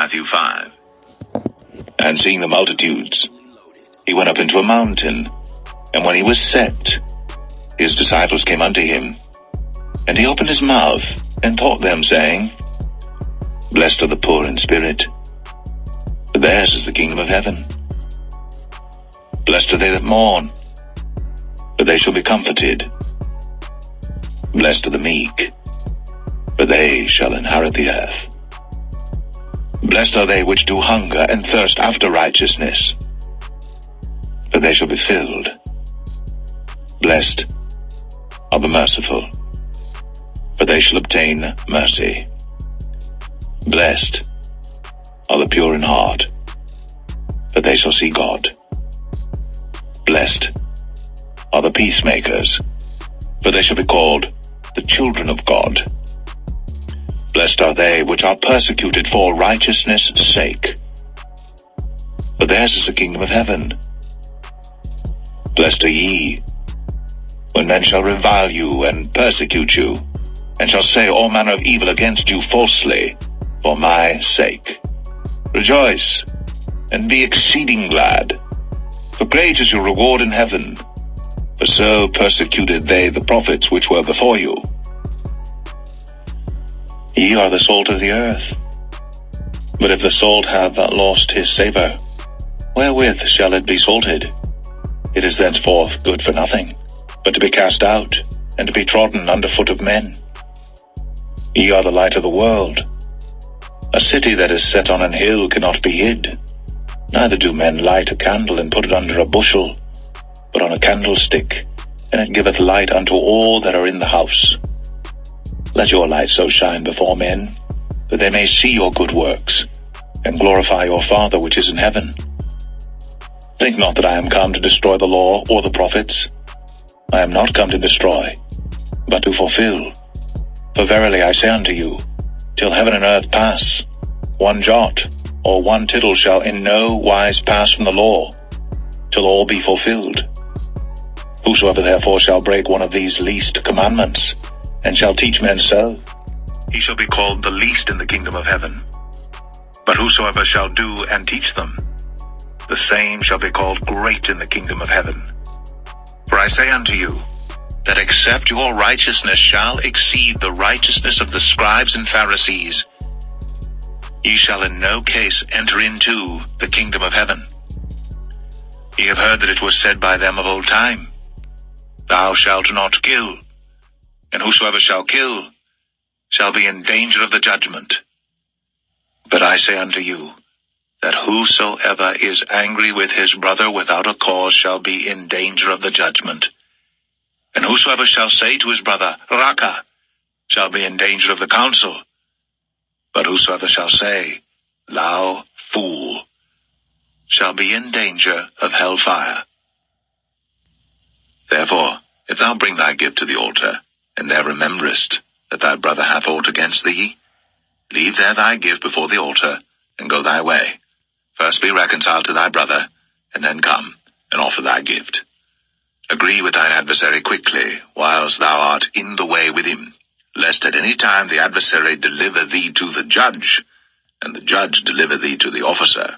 Matthew 5. And seeing the multitudes, he went up into a mountain, and when he was set, his disciples came unto him. And he opened his mouth, and taught them, saying, Blessed are the poor in spirit, for theirs is the kingdom of heaven. Blessed are they that mourn, for they shall be comforted. Blessed are the meek, for they shall inherit the earth. Blessed are they which do hunger and thirst after righteousness, for they shall be filled. Blessed are the merciful, for they shall obtain mercy. Blessed are the pure in heart, for they shall see God. Blessed are the peacemakers, for they shall be called the children of God. Blessed are they which are persecuted for righteousness' sake, for theirs is the kingdom of heaven. Blessed are ye, when men shall revile you and persecute you, and shall say all manner of evil against you falsely, for my sake. Rejoice, and be exceeding glad, for great is your reward in heaven. For so persecuted they the prophets which were before you. Ye are the salt of the earth. But if the salt have lost his savour, wherewith shall it be salted? It is thenceforth good for nothing, but to be cast out, and to be trodden under foot of men. Ye are the light of the world. A city that is set on an hill cannot be hid. Neither do men light a candle and put it under a bushel, but on a candlestick, and it giveth light unto all that are in the house. Let your light so shine before men, that they may see your good works, and glorify your Father which is in heaven. Think not that I am come to destroy the law or the prophets. I am not come to destroy, but to fulfill. For verily I say unto you, till heaven and earth pass, one jot or one tittle shall in no wise pass from the law, till all be fulfilled. Whosoever therefore shall break one of these least commandments, and shall teach men so, he shall be called the least in the kingdom of heaven. But whosoever shall do and teach them, the same shall be called great in the kingdom of heaven. For I say unto you, that except your righteousness shall exceed the righteousness of the Scribes and Pharisees, ye shall in no case enter into the kingdom of heaven. Ye have heard that it was said by them of old time, Thou shalt not kill, and whosoever shall kill shall be in danger of the judgment. But I say unto you, that whosoever is angry with his brother without a cause shall be in danger of the judgment. And whosoever shall say to his brother, Raka, shall be in danger of the council. But whosoever shall say, Thou fool, shall be in danger of hell fire. Therefore, if thou bring thy gift to the altar, and there rememberest that thy brother hath aught against thee, leave there thy gift before the altar, and go thy way. First be reconciled to thy brother, and then come and offer thy gift. Agree with thine adversary quickly, whilst thou art in the way with him, lest at any time the adversary deliver thee to the judge, and the judge deliver thee to the officer,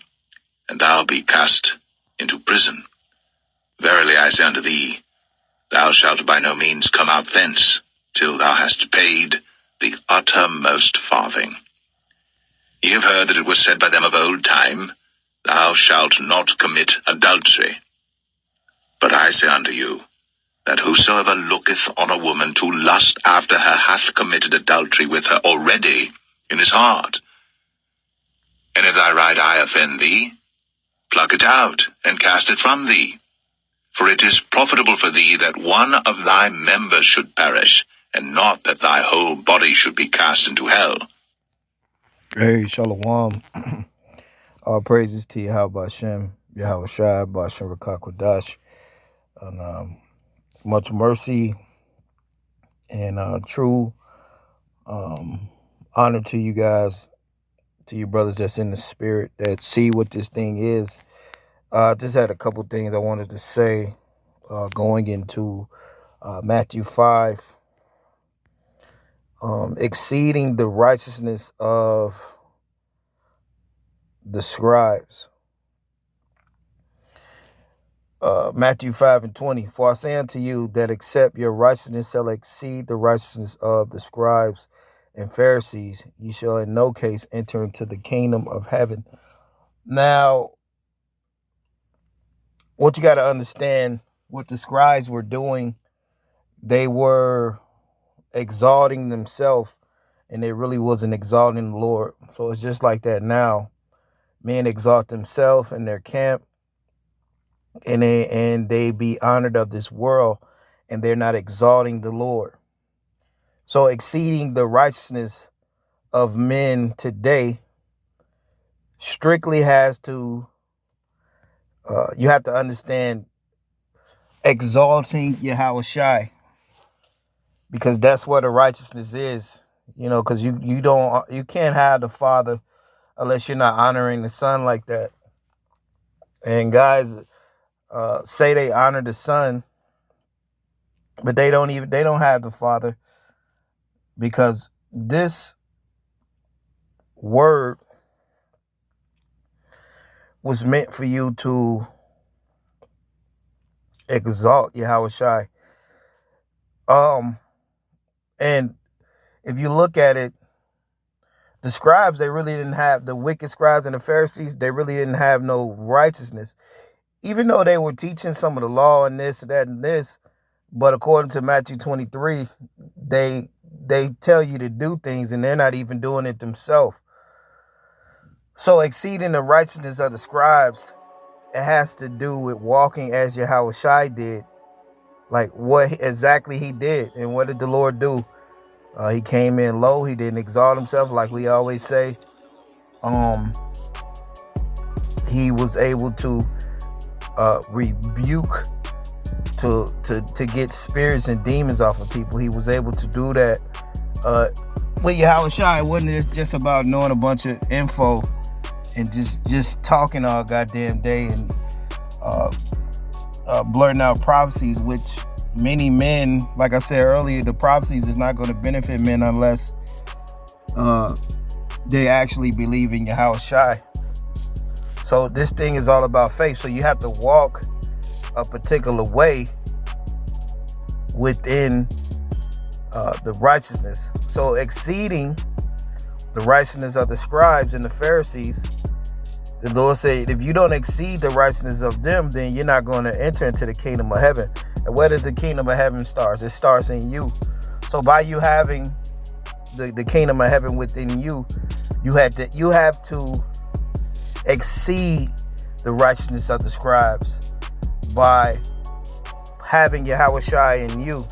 and thou be cast into prison. Verily I say unto thee, thou shalt by no means come out thence, till thou hast paid the uttermost farthing. Ye have heard that it was said by them of old time, Thou shalt not commit adultery. But I say unto you, that whosoever looketh on a woman to lust after her hath committed adultery with her already in his heart. And if thy right eye offend thee, pluck it out, and cast it from thee. For it is profitable for thee that one of thy members should perish, and not that thy whole body should be cast into hell. Hey, Shalom. All praises to Yahawashi, Yahawashi, Bashem Rakakwadash, and much mercy and true honor to you guys, to you brothers that's in the spirit that see what this thing is. Just had a couple things I wanted to say going into Matthew 5, exceeding the righteousness of the scribes. Matthew 5:20. For I say unto you that except your righteousness shall exceed the righteousness of the scribes and Pharisees, you shall in no case enter into the kingdom of heaven. Now, what you got to understand, what the scribes were doing, they were exalting themselves, and they really wasn't exalting the Lord. So it's just like that now. Men exalt themselves in their camp, and they be honored of this world, and they're not exalting the Lord. So exceeding the righteousness of men today strictly has to, you have to understand, exalting Yahawashi, because that's what the righteousness is. Because you can't have the Father unless you're not honoring the Son like that. And guys say they honor the Son, but they don't have the Father, because this word was meant for you to exalt Yahawashi. And if you look at it, the scribes, they really didn't have, the wicked scribes and the Pharisees, they really didn't have no righteousness. Even though they were teaching some of the law and this, that, and this, but according to Matthew 23, they tell you to do things and they're not even doing it themselves. So exceeding the righteousness of the scribes, it has to do with walking as Yahawashi did, like what exactly he did. And what did the Lord do? He came in low. He didn't exalt himself, like we always say. He was able to rebuke, to get spirits and demons off of people. He was able to do that. With Yahawashi, it wasn't just about knowing a bunch of info and just talking all goddamn day and blurting out prophecies, which many men, like I said earlier, the prophecies is not going to benefit men unless they actually believe in Yahawashi. So this thing is all about faith. So you have to walk a particular way within the righteousness. So exceeding the righteousness of the scribes and the Pharisees, the Lord said, if you don't exceed the righteousness of them, then you're not going to enter into the kingdom of heaven. And where does the kingdom of heaven start? It starts in you. So by you having the kingdom of heaven within you, you have to exceed the righteousness of the scribes by having Yahawashi in you.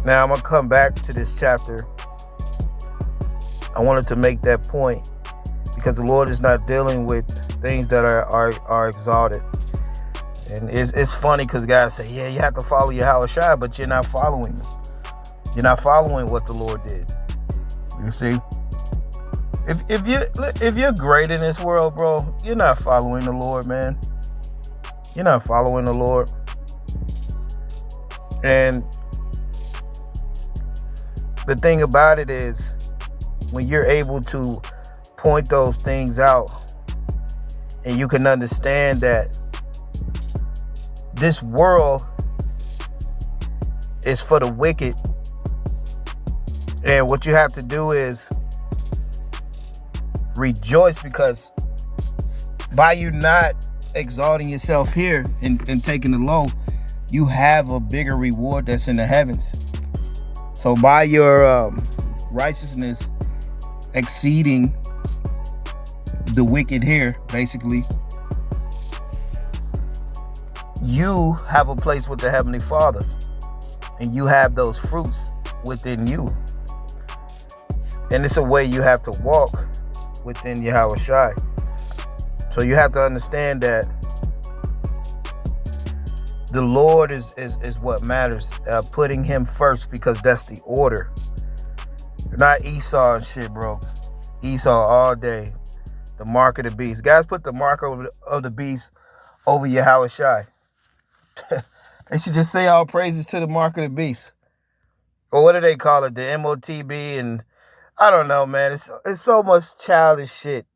Now I'm going to come back to this chapter. I wanted to make that point because the Lord is not dealing with things that are exalted. And it's funny because guys say, yeah, you have to follow Yahawashi, but you're not following him. You're not following what the Lord did. You see? If you're great in this world, bro, you're not following the Lord, man. You're not following the Lord. And the thing about it is, when you're able to point those things out and you can understand that this world is for the wicked, and what you have to do is rejoice, because by you not exalting yourself here and taking the low, you have a bigger reward that's in the heavens. So by your righteousness exceeding the wicked here, basically, you have a place with the Heavenly Father, and you have those fruits within you. And it's a way you have to walk within Yahawashi. So you have to understand that the Lord is what matters. Putting him first, because that's the order. Not Esau and shit, bro. Esau all day. The mark of the beast. Guys, put the mark of the beast over Yahawashi. They should just say all praises to the mark of the beast. Or what do they call it? The MOTB. And I don't know, man. It's so much childish shit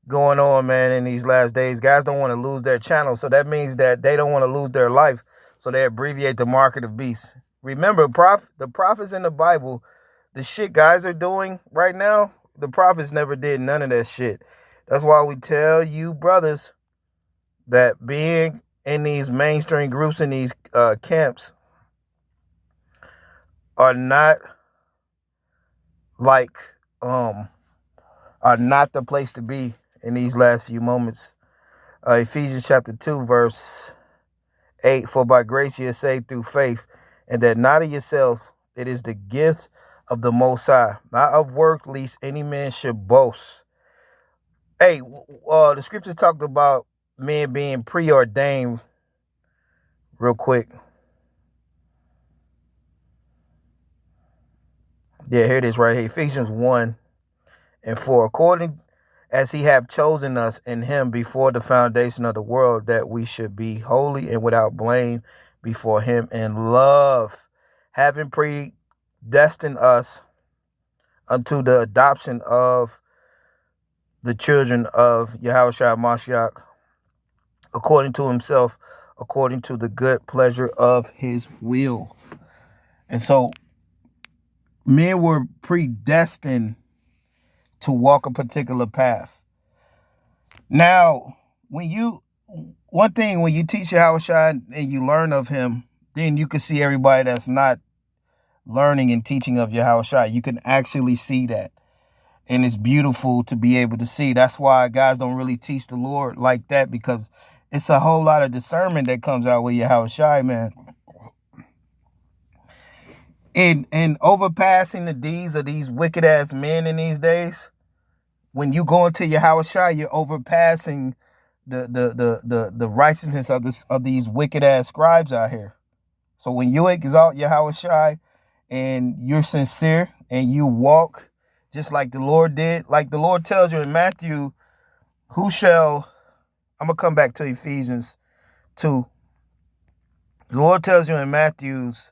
going on, man, in these last days. Guys don't want to lose their channel, so that means that they don't want to lose their life, so they abbreviate the mark of the beast. Remember, the prophets in the Bible, the shit guys are doing right now, the prophets never did none of that shit. That's why we tell you brothers that being in these mainstream groups, in these camps, are not are not the place to be in these last few moments. Ephesians chapter 2, verse 8, for by grace ye are saved through faith, and that not of yourselves, it is the gift of the Most High, not of work, lest any man should boast. Hey, the scriptures talked about men being preordained real quick. Yeah, here it is right here. Ephesians 1 and 4. According as he hath chosen us in him before the foundation of the world, that we should be holy and without blame before him in love, having predestined us unto the adoption of the children of Yahawashi Mashiach, according to himself, according to the good pleasure of his will. And so men were predestined to walk a particular path. Now, when you teach Yahawashi and you learn of him, then you can see everybody that's not learning and teaching of Yahawashi. You can actually see that. And it's beautiful to be able to see. That's why guys don't really teach the Lord like that, because it's a whole lot of discernment that comes out with Yahawashi, man. And overpassing the deeds of these wicked ass men in these days, when you go into Yahawashi, you're overpassing the righteousness of these wicked ass scribes out here. So when you exalt Yahawashi and you're sincere and you walk just like the Lord did, like the Lord tells you in Matthew, I'm gonna come back to Ephesians 2. The Lord tells you in Matthew's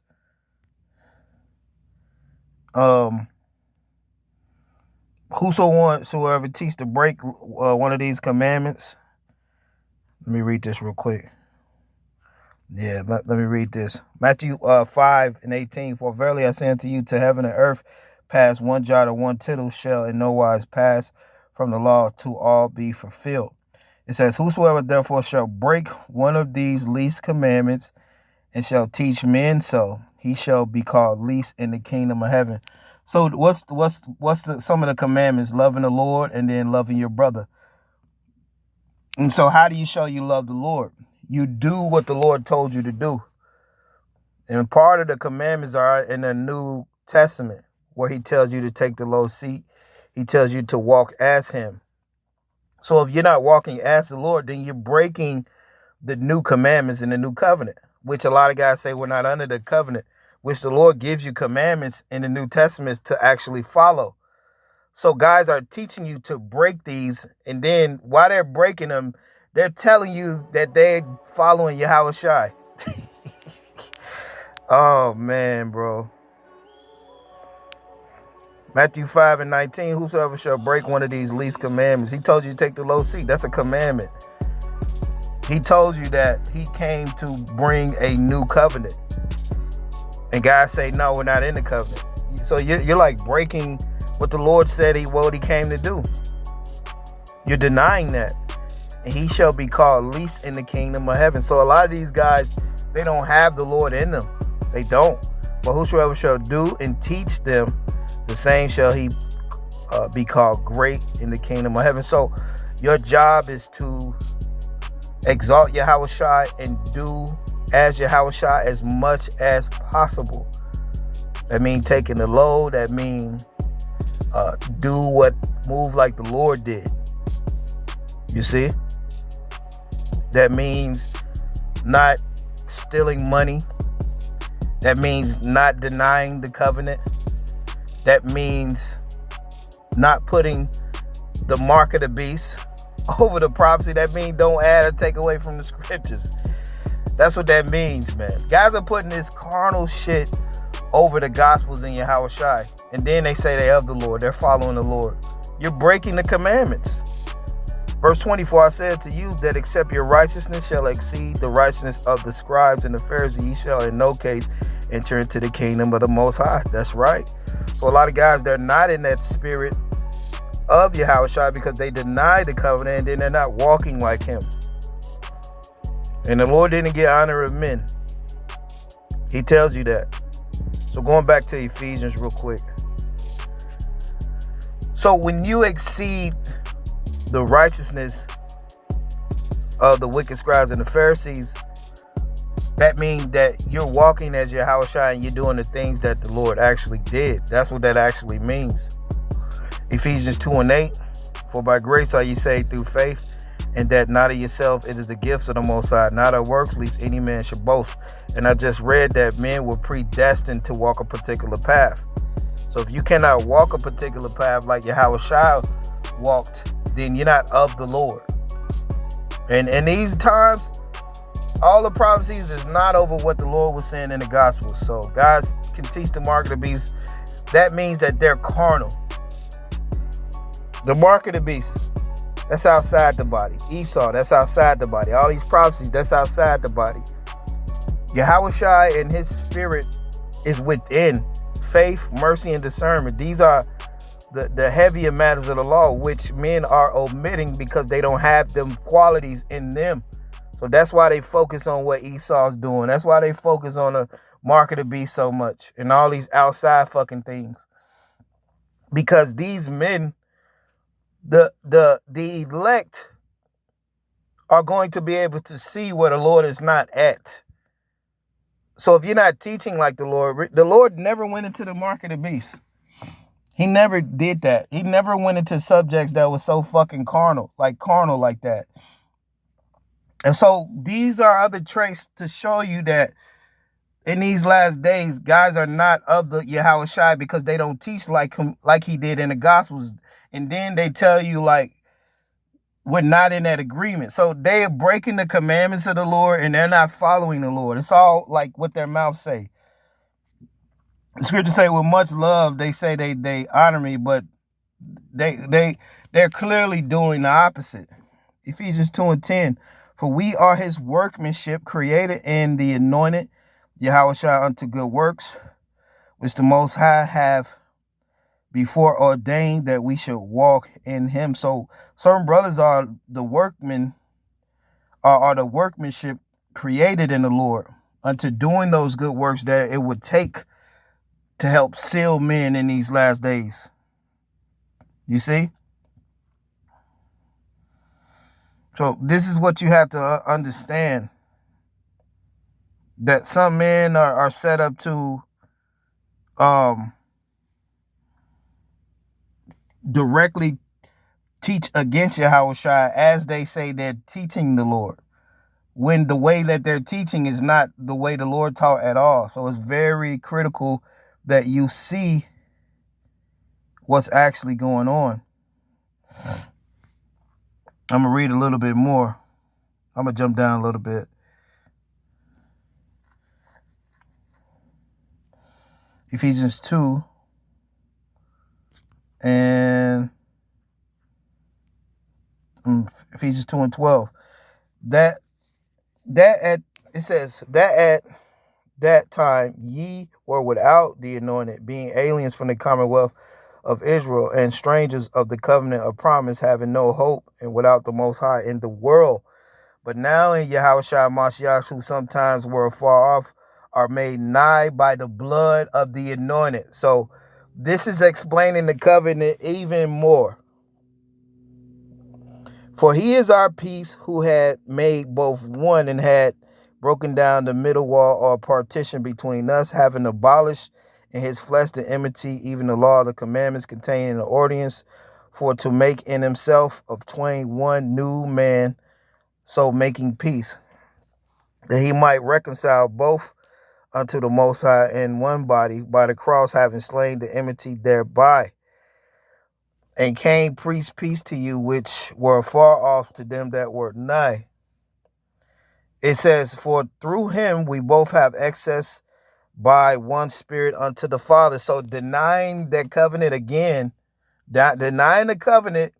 whosoever teach to break one of these commandments. Let me read this real quick. Yeah, let me read this. Matthew 5 and 18. For verily I say unto you, to heaven and earth pass one jot or one tittle shall in no wise pass from the law to all be fulfilled. It says, whosoever therefore shall break one of these least commandments and shall teach men so, he shall be called least in the kingdom of heaven. So what's some of the commandments? Loving the Lord and then loving your brother. And so how do you show you love the Lord? You do what the Lord told you to do. And part of the commandments are in the New Testament, where he tells you to take the low seat. He tells you to walk as him. So if you're not walking as the Lord, then you're breaking the new commandments in the new covenant, which a lot of guys say we're not under the covenant, which the Lord gives you commandments in the New Testament to actually follow. So guys are teaching you to break these, and then while they're breaking them, they're telling you that they're following Yahawashi. Oh, man, bro. Matthew 5 and 19, whosoever shall break one of these least commandments. He told you to take the low seat. That's a commandment. He told you that he came to bring a new covenant. And guys say, no, we're not in the covenant. So you're like breaking what the Lord said what he came to do. You're denying that. And he shall be called least in the kingdom of heaven. So a lot of these guys, they don't have the Lord in them. They don't. But whosoever shall do and teach them, the same shall he be called great in the kingdom of heaven. So your job is to exalt Yahawashi and do as Yahawashi as much as possible. That means taking the load. That means move like the Lord did. You see? That means not stealing money. That means not denying the covenant. That means not putting the mark of the beast over the prophecy. That means don't add or take away from the scriptures. That's what that means, man. Guys are putting this carnal shit over the Gospels in Yahawashi. And then they say they're of the Lord. They're following the Lord. You're breaking the commandments. Verse 24, I said to you that except your righteousness shall exceed the righteousness of the scribes and the Pharisees, ye shall in no case enter into the kingdom of the Most High. That's right. So a lot of guys, they're not in that spirit of Yahawashi because they deny the covenant and then they're not walking like him. And the Lord didn't get honor of men. He tells you that. So going back to Ephesians real quick. So when you exceed the righteousness of the wicked scribes and the Pharisees, that means that you're walking as Yahawashi and you're doing the things that the Lord actually did. That's what that actually means. Ephesians 2:8, for by grace are ye saved through faith, and that not of yourself, it is the gifts of the Most High, not of works, lest any man should boast. And I just read that men were predestined to walk a particular path. So if you cannot walk a particular path like Yahawashi walked, then you're not of the Lord. And in these times, all the prophecies is not over what the Lord was saying in the gospel. So guys can teach the mark of the beast. That means that they're carnal. The mark of the beast, that's outside the body. Esau, that's outside the body. All these prophecies, that's outside the body. Yahawashi and his spirit is within. Faith, mercy, and discernment. These are the heavier matters of the law, which men are omitting because they don't have them qualities in them. So that's why they focus on what Esau's doing. That's why they focus on the mark of the beast so much and all these outside fucking things. Because these men, the elect are going to be able to see where the Lord is not at. So if you're not teaching like the Lord never went into the mark of the beast. He never did that. He never went into subjects that was so fucking carnal like that. And so these are other traits to show you that in these last days, guys are not of the Yahawashi because they don't teach like him, like he did in the Gospels. And then they tell you like, we're not in that agreement. So they are breaking the commandments of the Lord and they're not following the Lord. It's all like what their mouths say. The scriptures say with much love, they say they honor me, but they're clearly doing the opposite. Ephesians 2:10, for we are his workmanship created in the anointed Yahawashi unto good works, which the Most High have before ordained that we should walk in him. So certain brothers are the workmen, are the workmanship created in the Lord unto doing those good works that it would take to help seal men in these last days. You see? So this is what you have to understand. That some men are set up to directly teach against Yahawashi as they say they're teaching the Lord, when the way that they're teaching is not the way the Lord taught at all. So it's very critical that you see what's actually going on. I'm going to read a little bit more. I'm going to jump down a little bit. Ephesians 2 and Ephesians 2:12. That at that time ye were without the anointed, being aliens from the commonwealth of Israel and strangers of the covenant of promise, having no hope and without the Most High in the world. But now in Yahawashi Mashiach, who sometimes were far off, are made nigh by the blood of the anointed. So this is explaining the covenant even more. For he is our peace, who had made both one and had broken down the middle wall or partition between us, having abolished in his flesh the enmity, even the law of the commandments contained in the ordinance, for to make in himself of twain one new man, so making peace, that he might reconcile both unto the Most High in one body by the cross, having slain the enmity thereby, and came preach peace to you which were far off, to them that were nigh. It says, for through him we both have access by one Spirit unto the Father. So denying that covenant again, denying the covenant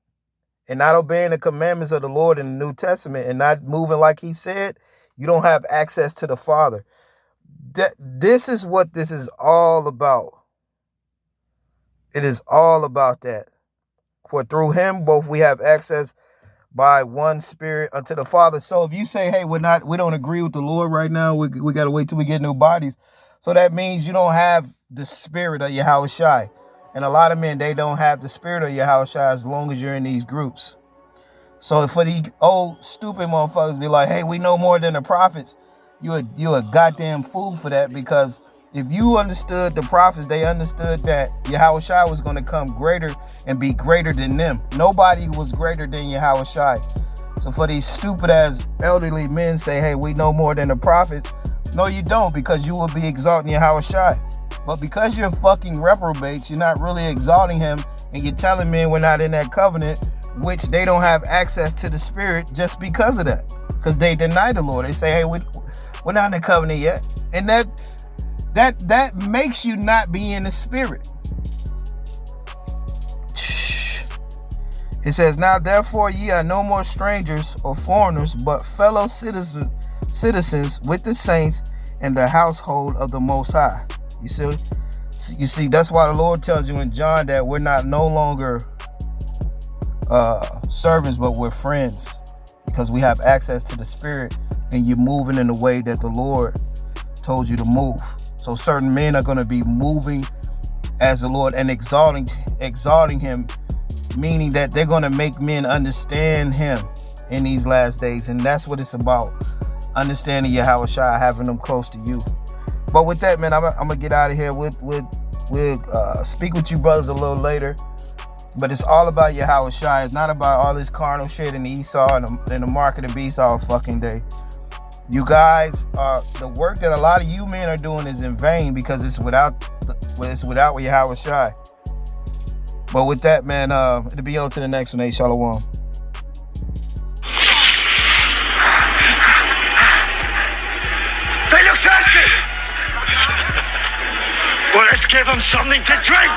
and not obeying the commandments of the Lord in the New Testament and not moving like he said, you don't have access to the Father. This is what this is all about. It is all about that. For through him both we have access by one Spirit unto the Father. So if you say, hey, we don't agree with the Lord right now, we got to wait till we get new bodies. So that means you don't have the Spirit of Yahawashi. And a lot of men, they don't have the Spirit of Yahawashi as long as you're in these groups. So for the old stupid motherfuckers be like, hey, we know more than the prophets, you a goddamn fool for that, because if you understood the prophets, they understood that Yahawashi was going to come greater and be greater than them. Nobody was greater than Yahawashi. So for these stupid ass elderly men say, hey, we know more than the prophets. No, you don't, because you will be exalting Yahawashi. But because you're fucking reprobates, you're not really exalting him, and you're telling men we're not in that covenant, which they don't have access to the Spirit just because of that. Because they deny the Lord. They say, hey, we're not in the covenant yet. And that makes you not be in the Spirit. It says, now therefore ye are no more strangers or foreigners, but fellow citizens with the saints and the household of the Most High. You see, that's why the Lord tells you in John that we're not no longer servants, but we're friends, because we have access to the Spirit, and you're moving in the way that the Lord told you to move. So certain men are going to be moving as the Lord and exalting him, meaning that they're going to make men understand him in these last days. And that's what it's about, understanding Yahawashi, having them close to you. But with that, man, I'm gonna get out of here. We'll speak with you brothers a little later. But it's all about Yahawashi. It's not about all this carnal shit in the Esau and the mark of the beast all fucking day. You guys, the work that a lot of you men are doing is in vain, because it's without Yahawashi. But with that, man, it'll be on to the next one. Hey, Shalom. They look thirsty! Well, let's give them something to drink!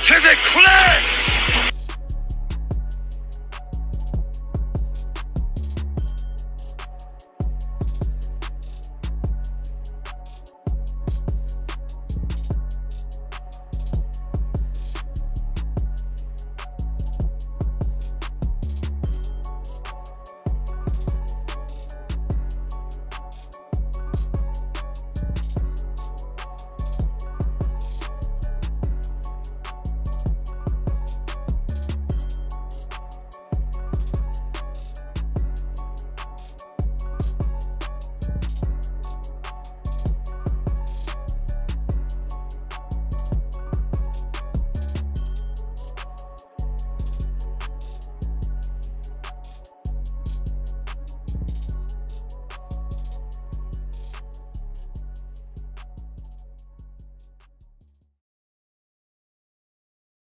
To the cleanse!